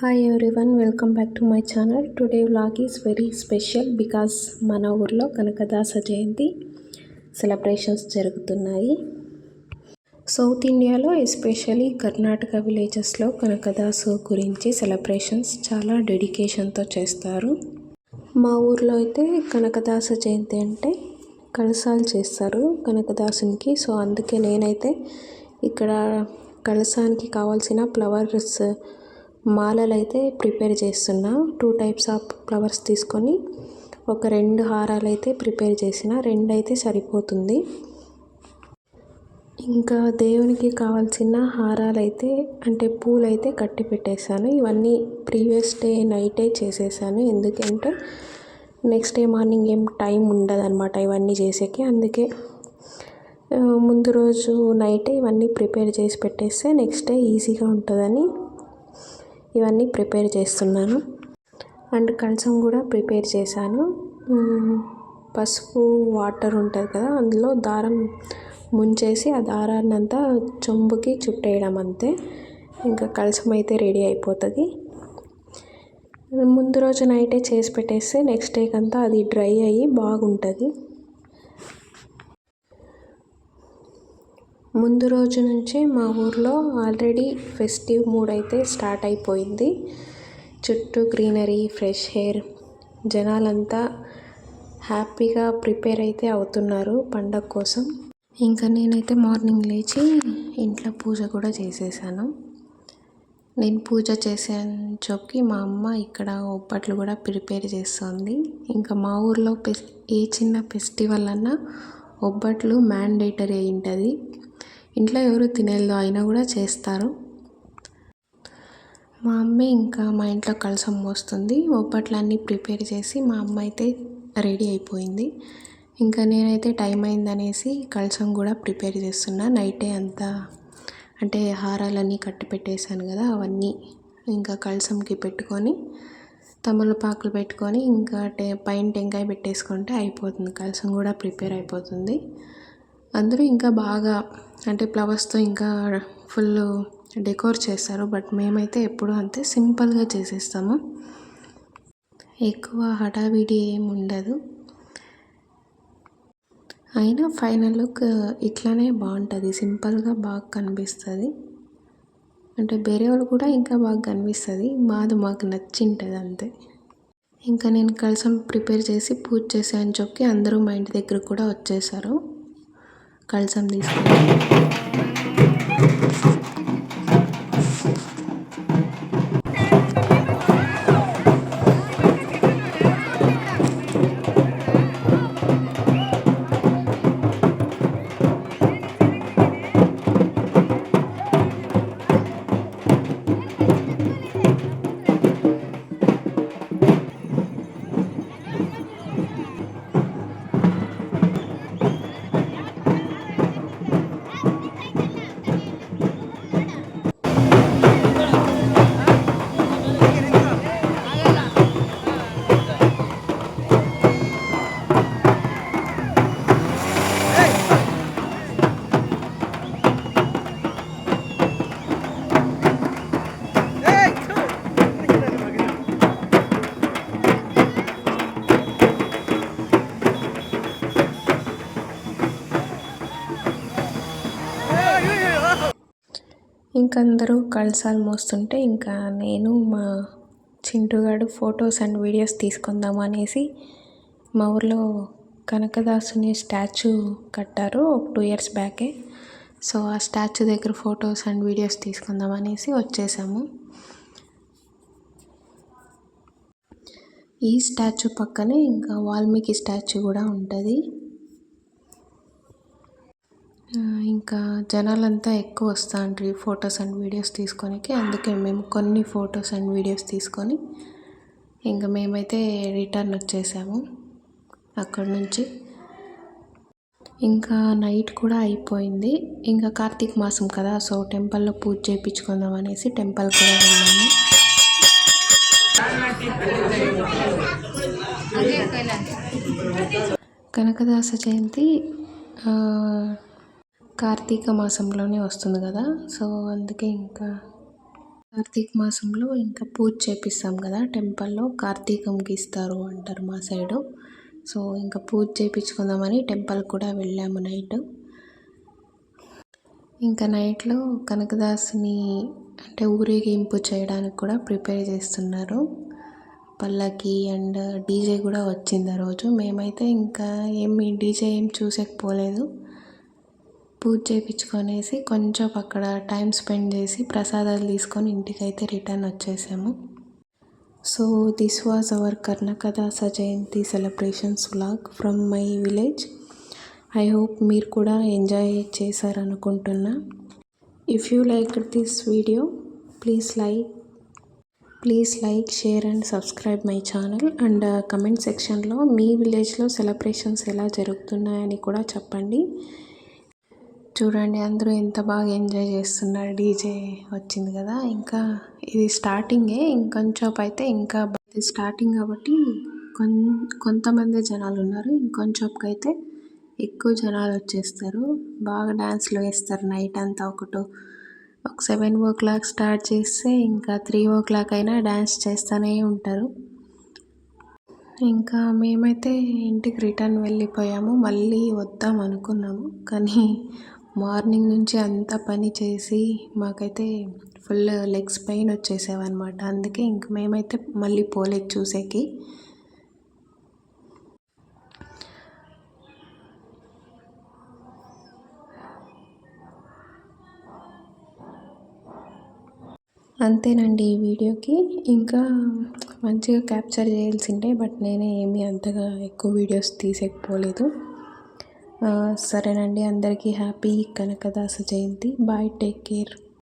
Hi everyone, welcome back to my channel. Today vlog is very special because మన ఊర్లో Kanakadasa Jayanti celebrations జరుగుతున్నాయి. South ఇండియాలో especially Karnataka విలేజెస్లో కనకదాసు గురించి సెలబ్రేషన్స్ చాలా డెడికేషన్తో చేస్తారు. మా ఊర్లో అయితే కనకదాస జయంతి అంటే కలశాలు చేస్తారు కనకదాసునికి. సో అందుకే నేనైతే ఇక్కడ కలశానికి కావాల్సిన ఫ్లవర్స్ మాలలు అయితే ప్రిపేర్ చేస్తున్నా. 2 టైప్స్ ఆఫ్ ఫ్లవర్స్ తీసుకొని ఒక 2 హారాలు అయితే ప్రిపేర్ చేసిన. 2 అయితే సరిపోతుంది. ఇంకా దేవునికి కావాల్సిన హారాలు అయితే అంటే పూలు అయితే కట్టి పెట్టేశాను. ఇవన్నీ ప్రీవియస్ డే నైటే చేసేసాను. ఎందుకంటే నెక్స్ట్ డే మార్నింగ్ ఏం టైం ఉండదన్నమాట ఇవన్నీ చేసేకి. అందుకే ముందు రోజు నైటే ఇవన్నీ ప్రిపేర్ చేసి పెట్టేస్తే నెక్స్ట్ డే ఈజీగా ఉంటుందని ఇవన్నీ ప్రిపేర్ చేస్తున్నాను. అండ్ కలశం కూడా ప్రిపేర్ చేశాను. పసుపు వాటర్ ఉంటుంది కదా, అందులో దారం ముంచేసి ఆ దారాన్ని అంతా చెంబుకి చుట్టేయడం అంతే. ఇంకా కలశం అయితే రెడీ అయిపోతుంది. ముందు రోజు నైటే చేసి పెట్టేస్తే నెక్స్ట్ డేకి అంతా అది డ్రై అయ్యి బాగుంటుంది. ముందు రోజు నుంచే మా ఊర్లో ఆల్రెడీ ఫెస్టివ్ మూడ్ అయితే స్టార్ట్ అయిపోయింది. చుట్టూ గ్రీనరీ, ఫ్రెష్ ఎయిర్, జనాలంతా హ్యాపీగా ప్రిపేర్ అయితే అవుతున్నారు పండగ కోసం. ఇంకా నేనైతే మార్నింగ్ లేచి ఇంట్లో పూజ కూడా చేసేసాను. నేను పూజ చేసాను చెప్పి మా అమ్మ ఇక్కడ ఒబ్బట్లు కూడా ప్రిపేర్ చేస్తుంది. ఇంకా మా ఊర్లో ఏ చిన్న ఫెస్టివల్ అన్నా ఒబ్బట్లు మ్యాండేటరీ అయి ఉంటుంది. ఇంట్లో ఎవరు తినేళ్ళు అయినా కూడా చేస్తారు. మా అమ్మే ఇంకా మా ఇంట్లో కలశం మోస్తుంది. ఒబ్బట్లన్నీ ప్రిపేర్ చేసి మా అమ్మ అయితే రెడీ అయిపోయింది. ఇంకా నేనైతే టైం అయిందనేసి కలశం కూడా ప్రిపేర్ చేస్తున్నా. నైటే అంతా అంటే హారాలన్నీ కట్టి పెట్టేశాను కదా, అవన్నీ ఇంకా కలశంకి పెట్టుకొని తమలపాకులు పెట్టుకొని ఇంకా పైన టెంకాయ పెట్టేసుకుంటే అయిపోతుంది. కలశం కూడా ప్రిపేర్ అయిపోతుంది. అందరూ ఇంకా బాగా అంటే ఫ్లవర్స్తో ఇంకా ఫుల్ డెకోర్ చేస్తారు. బట్ మేమైతే ఎప్పుడూ అంతే సింపుల్గా చేసేస్తాము. ఎక్కువ హడావిడి ఏమి ఉండదు. అయినా ఫైనల్ లుక్ ఇట్లానే బాగుంటుంది. సింపుల్గా బాగా కనిపిస్తుంది. అంటే వేరే వాళ్ళు కూడా ఇంకా బాగా కనిపిస్తుంది. మాకు నచ్చింటుంది అంతే. ఇంకా నేను కలశం ప్రిపేర్ చేసి పూజ చేశాను చెప్పి అందరూ మా ఇంటి దగ్గర కూడా వచ్చేసారు కలశం తీసుకొని. ఇంకా అందరూ కలశాలు మోస్తుంటే ఇంకా నేను మా చింటుగాడు ఫొటోస్ అండ్ వీడియోస్ తీసుకుందాం అనేసి మా ఊర్లో కనకదాసుని స్టాచ్యూ కట్టారు ఒక 2 ఇయర్స్ బ్యాకే. సో ఆ స్టాచ్యూ దగ్గర ఫొటోస్ అండ్ వీడియోస్ తీసుకుందాం అనేసి వచ్చేసాము. ఈ స్టాచ్యూ పక్కనే ఇంకా వాల్మీకి స్టాచ్యూ కూడా ఉంటుంది. ఇంకా జనాలంతా ఎక్కువ వస్తాండ్రి ఫొటోస్ అండ్ వీడియోస్ తీసుకోనికి. అందుకే మేము కొన్ని ఫొటోస్ అండ్ వీడియోస్ తీసుకొని ఇంకా మేమైతే రిటర్న్ వచ్చేసాము అక్కడి నుంచి. ఇంకా నైట్ కూడా అయిపోయింది. ఇంకా కార్తీక మాసం కదా, సో టెంపుల్లో పూజ చేయించుకుందాం అనేసి టెంపుల్ కూడా వెళ్ళాము. కనకదాస జయంతి కార్తీక మాసంలోనే వస్తుంది కదా, సో అందుకే ఇంకా కార్తీక మాసంలో ఇంకా పూజ చేపిస్తాం కదా టెంపుల్లో, కార్తీకంకి ఇస్తారు అంటారు మా సైడు. సో ఇంకా పూజ చేయించుకుందామని టెంపుల్ కూడా వెళ్ళాము నైట్. ఇంకా నైట్లో కనకదాసుని అంటే ఊరేగింపు చేయడానికి కూడా ప్రిపేర్ చేస్తున్నారు. పల్లకి అండ్ డీజే కూడా వచ్చింది ఆ రోజు. మేమైతే ఇంకా డీజే ఏం చూసేకపోలేదు. పూజ చేయించుకొనేసి కొంచెం అక్కడ టైం స్పెండ్ చేసి ప్రసాదాలు తీసుకొని ఇంటికైతే రిటర్న్ వచ్చేసాము. So this was our Kanakadasa Jayanti celebrations vlog from my village. I hope మీరు కూడా ఎంజాయ్ చేశారనుకుంటున్నా. If you like this video please like share and subscribe my channel. And comment సెక్షన్లో మీ విలేజ్లో సెలబ్రేషన్స్ ఎలా జరుగుతున్నాయని కూడా చెప్పండి. చూడండి అందరూ ఎంత బాగా ఎంజాయ్ చేస్తున్నారు. డీజే వచ్చింది కదా, ఇంకా ఇది స్టార్టింగే, ఇంకొంచెం అయితే ఇంకా ఇది స్టార్టింగ్ కాబట్టి కొంతమంది జనాలు ఉన్నారు. ఇంకొంచెంకి అయితే ఎక్కువ జనాలు వచ్చేస్తారు. బాగా డ్యాన్స్లు వేస్తారు నైట్ అంతా. ఒక 7 o'clock స్టార్ట్ చేస్తే ఇంకా 3 o'clock అయినా డ్యాన్స్ చేస్తూనే ఉంటారు. ఇంకా మేమైతే ఇంటికి రిటర్న్ వెళ్ళిపోయాము. మళ్ళీ వద్దాం అనుకున్నాము కానీ మార్నింగ్ నుంచి అంతా పని చేసి మాకైతే ఫుల్ లెగ్స్ పెయిన్ వచ్చేసేవన్నమాట. అందుకే ఇంక మేమైతే మళ్ళీ పోలేదు చూసేకి. అంతేనండి ఈ వీడియోకి. ఇంకా మంచిగా క్యాప్చర్ చేయాల్సిందే, బట్ నేనే ఏమీ అంతగా ఎక్కువ వీడియోస్ తీసేకపోలేదు. సరేనండి, అందరికీ happy Kanakadasa Jayanti. Bye, take care.